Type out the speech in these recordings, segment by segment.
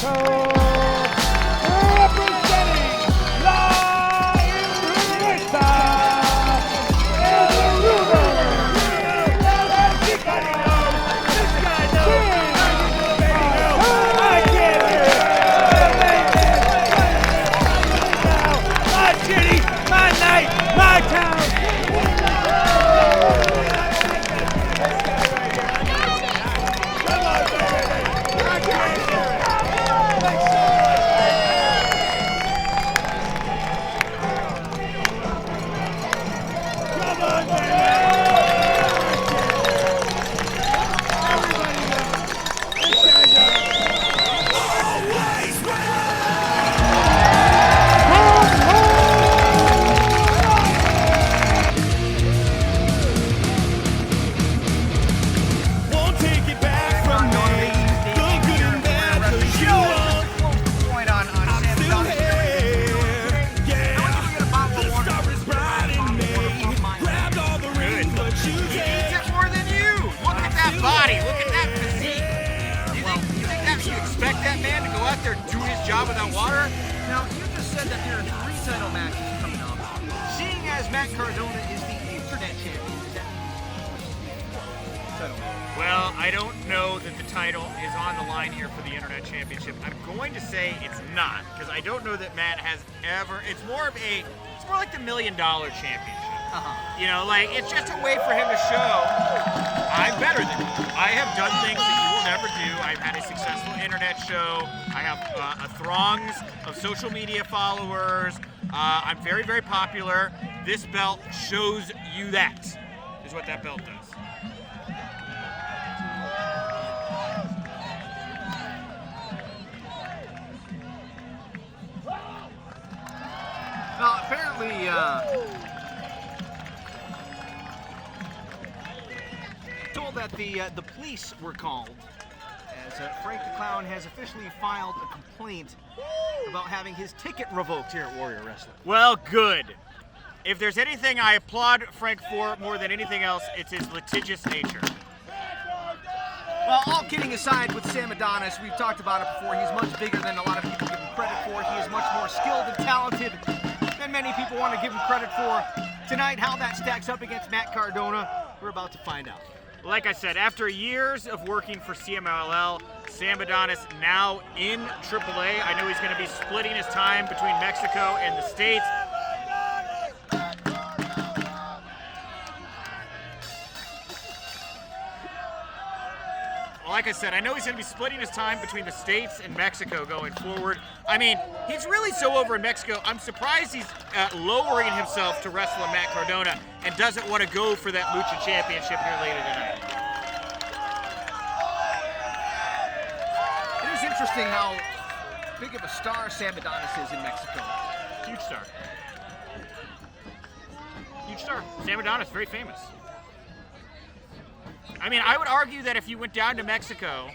Mexico, representing La Ringside, is the ruler. Everybody knows this guy knows. I get it. My city, my night, my town. Job without water. Now, you just said that there are 3 title matches coming up. Seeing as Matt Cardona is the internet champion, is that title match? Well, I don't know that the title is on the line here for the internet championship. I'm going to say it's not, because I don't know that Matt has ever. It's more like the $1 Million championship. You know, like it's just a way for him to show I'm better than you. I have done things that you will never do. I've had a successful internet show. I have throngs of social media followers. I'm very, very popular. This belt shows you that, is what that belt does. Well, apparently, told that the police were called as Frank the Clown has officially filed a complaint about having his ticket revoked here at Warrior Wrestling. Well, good. If there's anything I applaud Frank for more than anything else, it's his litigious nature. Well, all kidding aside with Sam Adonis, we've talked about it before. He's much bigger than a lot of people give him credit for. He is much more skilled and talented than many people want to give him credit for. Tonight, how that stacks up against Matt Cardona, we're about to find out. Like I said, after years of working for CMLL, Sam Adonis now in AAA. I know he's going to be splitting his time between Mexico and the States. Like I said, I know he's going to be splitting his time between the States and Mexico going forward. I mean, he's really so over in Mexico. I'm surprised he's lowering himself to wrestle Matt Cardona and doesn't want to go for that Lucha Championship here later tonight. It is interesting how big of a star Sam Adonis is in Mexico. Huge star. Huge star. Sam Adonis, very famous. I mean, I would argue that if you went down to Mexico...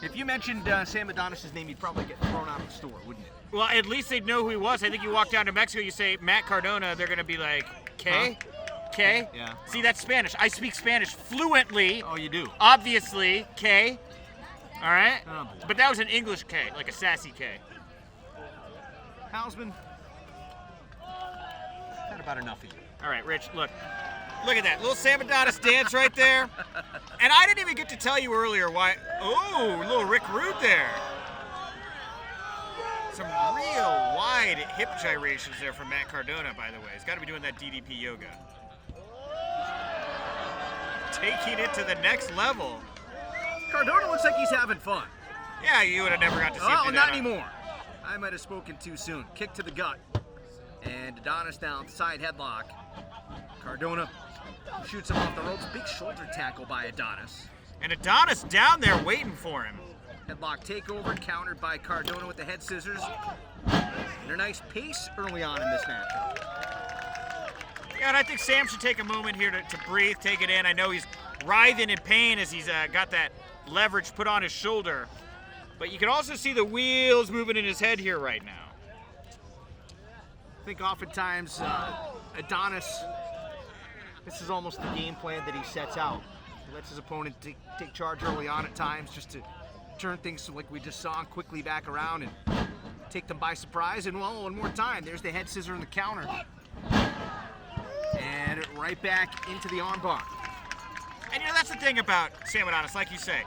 If you mentioned Sam Adonis' name, you'd probably get thrown out of the store, wouldn't it? Well, at least they'd know who he was. I think you walk down to Mexico, you say, Matt Cardona, they're going to be like, K? Huh? K? Yeah. See, that's Spanish. I speak Spanish fluently. Oh, you do? Obviously, K. All right? Oh, boy. But that was an English K, like a sassy K. Hausman, had about enough of you. All right, Rich, look. Look at that. Little Sam Adonis dance right there. And I didn't even get to tell you earlier why... Oh, little Rick Rude there. Some real wide hip gyrations there from Matt Cardona, by the way. He's got to be doing that DDP yoga. Taking it to the next level. Cardona looks like he's having fun. Yeah, you would have never got to see him do that. Not anymore. I might have spoken too soon. Kick to the gut. And Adonis down, side headlock. Cardona shoots him off the ropes. Big shoulder tackle by Adonis. And Adonis down there waiting for him. Headlock takeover, countered by Cardona with the head scissors. And a nice pace early on in this match. Yeah, and I think Sam should take a moment here to breathe, take it in. I know he's writhing in pain as he's got that leverage put on his shoulder. But you can also see the wheels moving in his head here right now. I think oftentimes Adonis, this is almost the game plan that he sets out. He lets his opponent take charge early on at times just to turn things, like we just saw, quickly back around and take them by surprise. And well, one more time, there's the head scissor in the counter. And right back into the armbar. And that's the thing about Sam Adonis, like you say.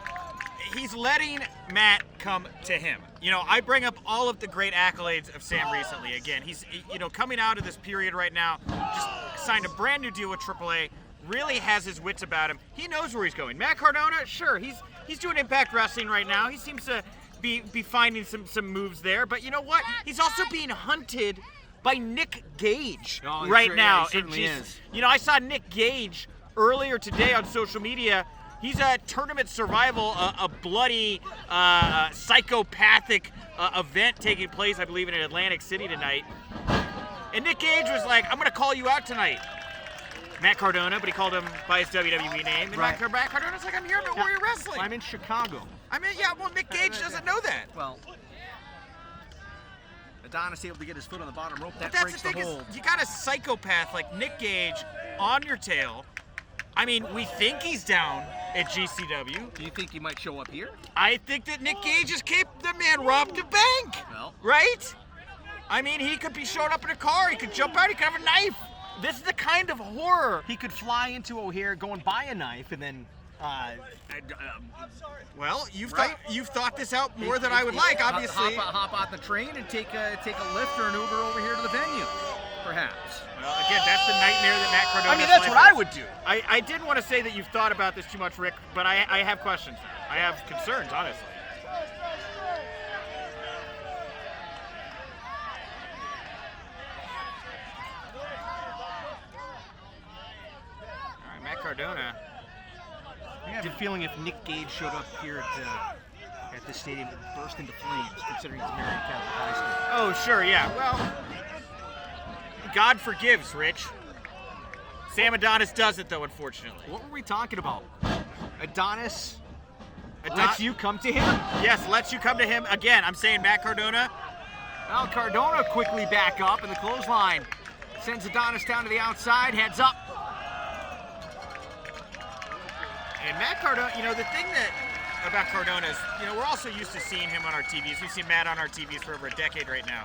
He's letting Matt come to him. I bring up all of the great accolades of Sam recently. Again, he's coming out of this period right now, just signed a brand new deal with AAA, really has his wits about him. He knows where he's going. Matt Cardona, sure, he's doing Impact Wrestling right now. He seems to be finding some moves there. But you know what? He's also being hunted by Nick Gage right now. Yeah, he certainly is. I saw Nick Gage earlier today on social media. He's at Tournament Survival, a bloody, psychopathic event taking place, I believe, in Atlantic City tonight. And Nick Gage was like, I'm going to call you out tonight. Matt Cardona, but he called him by his WWE name. And right. Matt Cardona's like, I'm here at Warrior Wrestling. I'm in Chicago. Nick Gage doesn't know that. Well, Adonis able to get his foot on the bottom rope. That That's breaks the thing hold. is, you got a psychopath like Nick Gage on your tail. We think he's down at GCW. Do you think he might show up here? I think that Nick Gage is capable. The man robbed a bank. Well. Right? He could be showing up in a car. He could jump out. He could have a knife. This is the kind of horror. He could fly into O'Hare, go and buy a knife, and then. Well, you've right? thought this out more than I would like. Obviously, hop on the train and take a lift or an Uber over here to the venue, perhaps. Well, again, that's the nightmare that Matt Cardona. That's what I would do. I didn't want to say that you've thought about this too much, Rick, but I have questions. I have concerns, honestly. All right, Matt Cardona. I have a feeling if Nick Gage showed up here at this stadium, it would burst into flames, considering it's Marian Catholic High School. Oh, sure, yeah. Well, God forgives, Rich. Sam Adonis does it, though, unfortunately. What were we talking about? Adonis lets you come to him? Yes, lets you come to him. Again, I'm saying Matt Cardona. Well, Cardona quickly back up, and the clothesline sends Adonis down to the outside, heads up. And Matt Cardona, the thing about Cardona is, we're also used to seeing him on our TVs. We've seen Matt on our TVs for over a decade right now.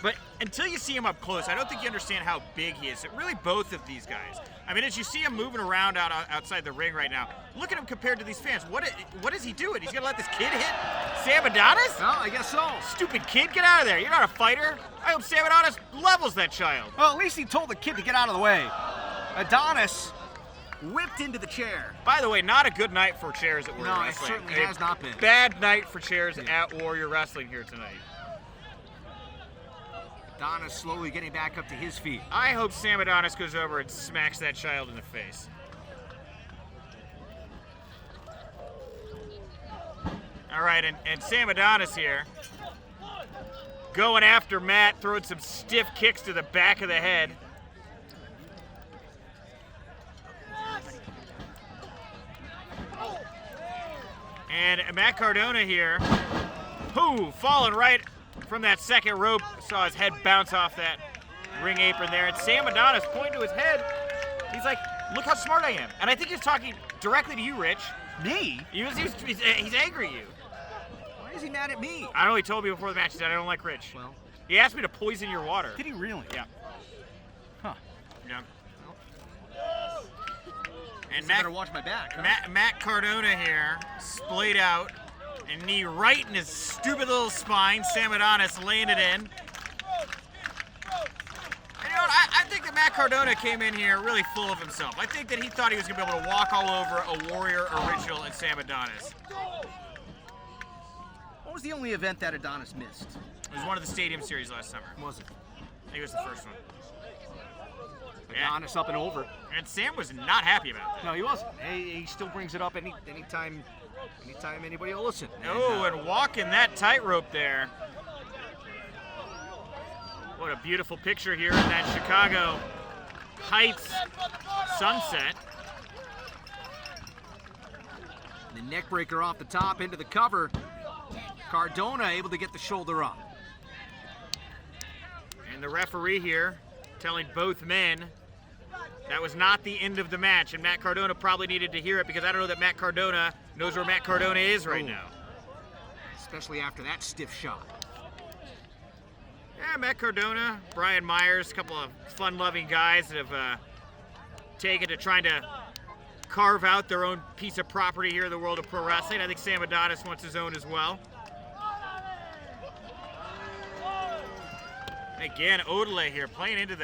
But until you see him up close, I don't think you understand how big he is. Really, both of these guys. As you see him moving around outside the ring right now, look at him compared to these fans. What is he doing? He's going to let this kid hit Sam Adonis? Well, I guess so. Stupid kid, get out of there. You're not a fighter. I hope Sam Adonis levels that child. Well, at least he told the kid to get out of the way. Adonis whipped into the chair. By the way, not a good night for chairs at Warrior No, Wrestling. it certainly has not been. Bad night for chairs at Warrior Wrestling here tonight. Adonis slowly getting back up to his feet. I hope Sam Adonis goes over and smacks that child in the face. All right, and Sam Adonis here going after Matt, throwing some stiff kicks to the back of the head. And Matt Cardona here, falling right from that second rope. Saw his head bounce off that ring apron there. And Sam Adonis pointing to his head. He's like, look how smart I am. And I think he's talking directly to you, Rich. Me? He's angry at you. Why is he mad at me? I know he told me before the match, he said, I don't like Rich. Well. He asked me to poison your water. Did he really? Yeah. Huh. Yeah. And Matt, better watch my back. Huh? Matt Cardona here, splayed out, and knee right in his stupid little spine. Sam Adonis laying it in. And I think that Matt Cardona came in here really full of himself. I think that he thought he was going to be able to walk all over a Warrior original and Sam Adonis. What was the only event that Adonis missed? It was one of the Stadium Series last summer. Was it? I think it was the first one. Adonis up and over. And Sam was not happy about that. No, he wasn't. He still brings it up anytime anybody will listen. And walking that tightrope there. What a beautiful picture here in that Chicago Heights sunset. The neck breaker off the top into the cover. Cardona able to get the shoulder up. And the referee here telling both men that was not the end of the match. And Matt Cardona probably needed to hear it because I don't know that Matt Cardona knows where Matt Cardona is right now. especially after that stiff shot. Yeah, Matt Cardona, Brian Myers, a couple of fun-loving guys that have taken to trying to carve out their own piece of property here in the world of pro wrestling. I think Sam Adonis wants his own as well. Again, Odele here playing into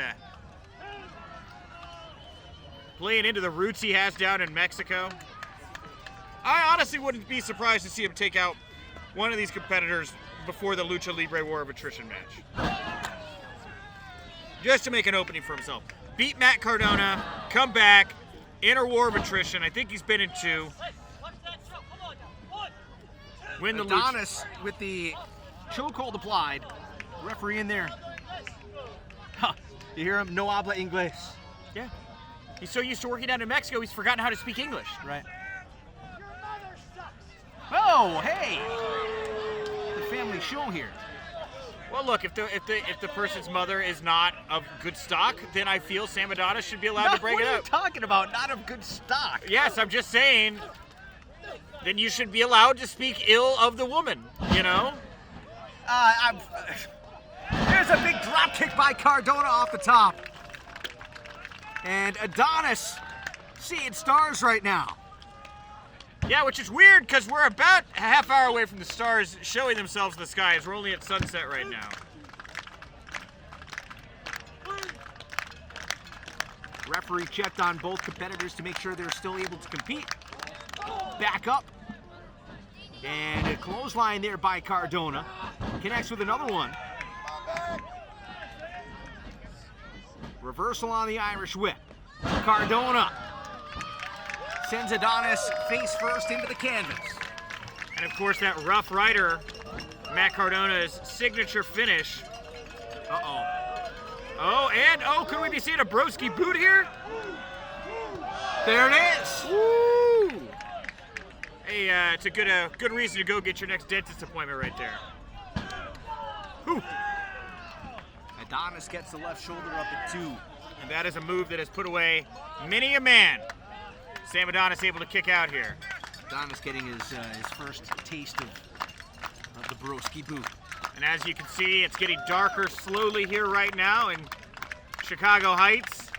the roots he has down in Mexico. I honestly wouldn't be surprised to see him take out one of these competitors before the Lucha Libre War of Attrition match. Just to make an opening for himself. Beat Matt Cardona, come back, enter War of Attrition. I think he's been in 2. Win the Adonis with the chokehold applied. Referee in there. Huh. You hear him? No habla inglés. Yeah. He's so used to working down in Mexico, he's forgotten how to speak English. Right. Oh, hey! The family show here. Well, look, if the person's mother is not of good stock, then I feel Sam Adonis should be allowed to break it up. What are you talking about? Not of good stock. Yes, I'm just saying. Then you should be allowed to speak ill of the woman. You know. There's a big drop kick by Cardona off the top. And Adonis seeing stars right now. Yeah, which is weird because we're about a half hour away from the stars showing themselves in the skies. We're only at sunset right now. Referee checked on both competitors to make sure they're still able to compete. Back up. And a clothesline there by Cardona. Connects with another one. Reversal on the Irish whip. Cardona sends Adonis face first into the canvas. And of course that Rough Rider, Matt Cardona's signature finish. Uh-oh. Oh, could we be seeing a broski boot here? There it is. Woo! Hey, it's a good reason to go get your next dentist appointment right there. Whew. Adonis gets the left shoulder up at 2. And that is a move that has put away many a man. Sam Adonis able to kick out here. Adonis getting his first taste of the broski boot. And as you can see, it's getting darker slowly here right now in Chicago Heights.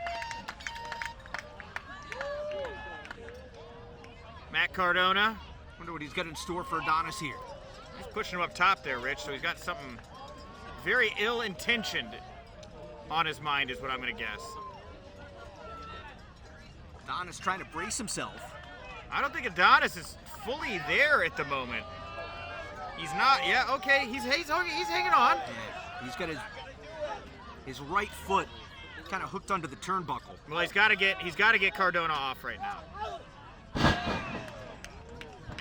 Matt Cardona. Wonder what he's got in store for Adonis here. He's pushing him up top there, Rich, so he's got something very ill-intentioned on his mind is what I'm going to guess. Adonis trying to brace himself. I don't think Adonis is fully there at the moment. He's not. Yeah, okay. He's hanging on. Yeah, he's got his right foot kind of hooked under the turnbuckle. Well, he's got to get Cardona off right now.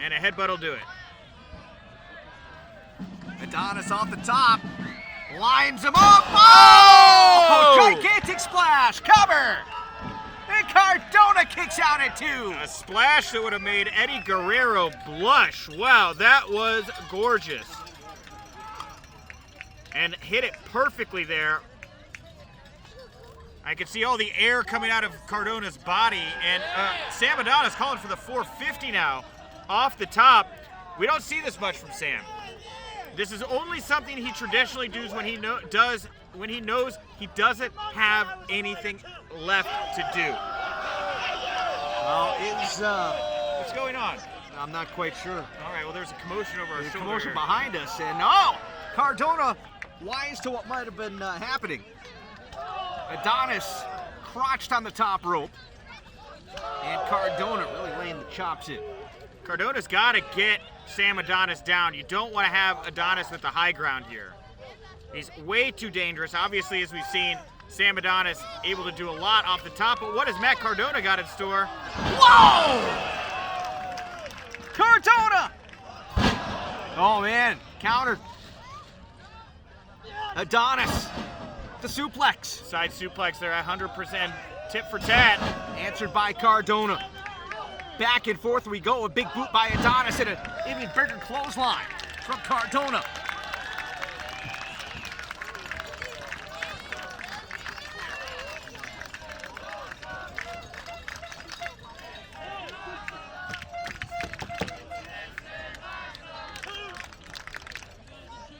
And a headbutt will do it. Adonis off the top. Lines him up. Oh! Gigantic splash. Cover. And Cardona kicks out at 2. A splash that would have made Eddie Guerrero blush. Wow, that was gorgeous. And hit it perfectly there. I could see all the air coming out of Cardona's body. And Sam Adonis calling for the 450 now. Off the top. We don't see this much from Sam. This is only something he traditionally does when he knows he doesn't have anything left to do. Well, what's going on? I'm not quite sure. All right, well, there's a commotion over our There's a shoulder commotion here. behind us, and Cardona wise to what might have been happening. Adonis crotched on the top rope, and Cardona really laying the chops in. Cardona's got to get Sam Adonis down. You don't want to have Adonis with the high ground here. He's way too dangerous. Obviously, as we've seen, Sam Adonis able to do a lot off the top, but what has Matt Cardona got in store? Whoa! Cardona! Oh, man. Countered. Adonis. The suplex. Side suplex there, 100% tip for tat. Answered by Cardona. Back and forth we go. A big boot by Adonis and an even bigger clothesline from Cardona.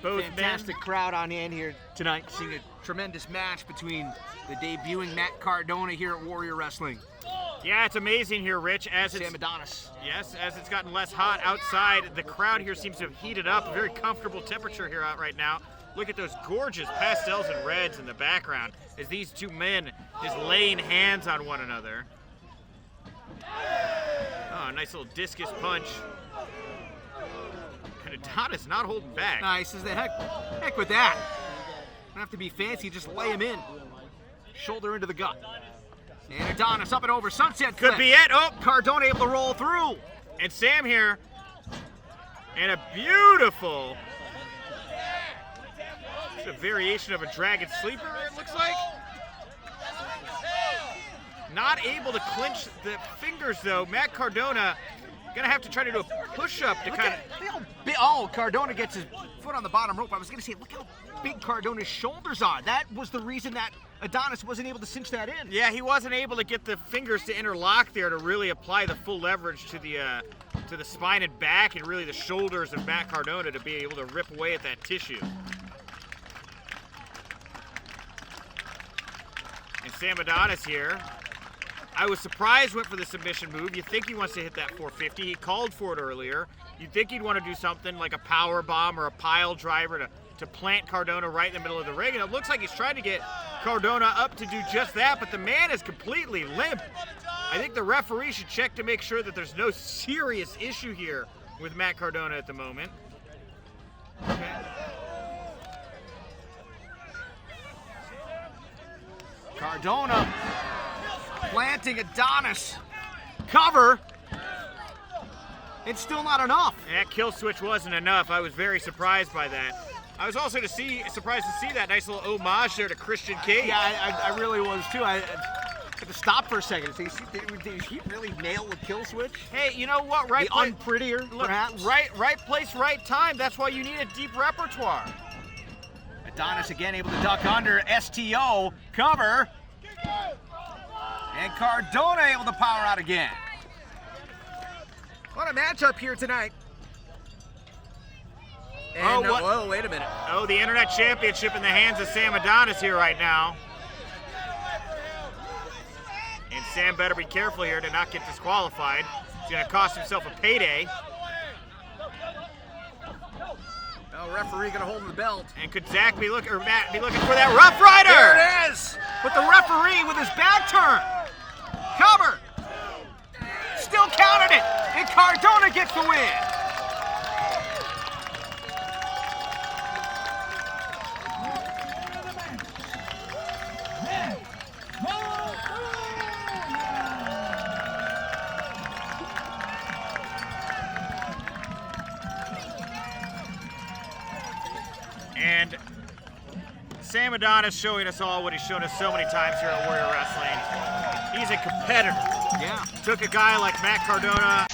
Both Fantastic men. crowd on hand here tonight, seeing a tremendous match between the debuting Matt Cardona here at Warrior Wrestling. Yeah, it's amazing here, Rich. As Sam Adonis. Yes, as it's gotten less hot outside, the crowd here seems to have heated up. A very comfortable temperature here out right now. Look at those gorgeous pastels and reds in the background as these two men just laying hands on one another. Oh, a nice little discus punch. And Adonis not holding back. Nice as the heck with that. Don't have to be fancy, just lay him in. Shoulder into the gut. And Adonis up and over, sunset flip. Could be it. Oh, Cardona able to roll through. and Sam here. And a beautiful, it's a variation of a dragon sleeper, it looks like. Not able to clinch the fingers though. Matt Cardona gonna have to try to do a push-up to kind of. Oh, Cardona gets his foot on the bottom rope. I was gonna say, look how big Cardona's shoulders are. That was the reason that Adonis wasn't able to cinch that in. Yeah, he wasn't able to get the fingers to interlock there to really apply the full leverage to the spine and back and really the shoulders of Matt Cardona to be able to rip away at that tissue. And Sam Adonis here. I was surprised went for the submission move. You think he wants to hit that 450. He called for it earlier. You'd think he'd want to do something like a power bomb or a pile driver to plant Cardona right in the middle of the ring. And it looks like he's trying to get Cardona up to do just that, but the man is completely limp. I think the referee should check to make sure that there's no serious issue here with Matt Cardona at the moment. Okay. Cardona planting Adonis. Cover. It's still not enough. That kill switch wasn't enough. I was very surprised by that. I was also surprised to see that nice little homage there to Christian Cage. Yeah, I really was too. I had to stop for a second. Did he really nail the kill switch? Hey, you know what? Right, The unprettier, perhaps? Right place, right time. That's why you need a deep repertoire. Adonis again able to duck under. STO cover. And Cardona able to power out again. What a matchup here tonight. And, whoa, wait a minute. Oh, the Internet Championship in the hands of Sam Adonis here right now. And Sam better be careful here to not get disqualified. He's going to cost himself a payday. Oh, referee going to hold the belt. And could Zach be looking, or Matt be looking for that Rough Rider? There it is. But the referee with his back turned. Cover. Still counted it. And Cardona gets the win. And Sam Adonis showing us all what he's shown us so many times here at Warrior Wrestling. He's a competitor. Yeah. Took a guy like Matt Cardona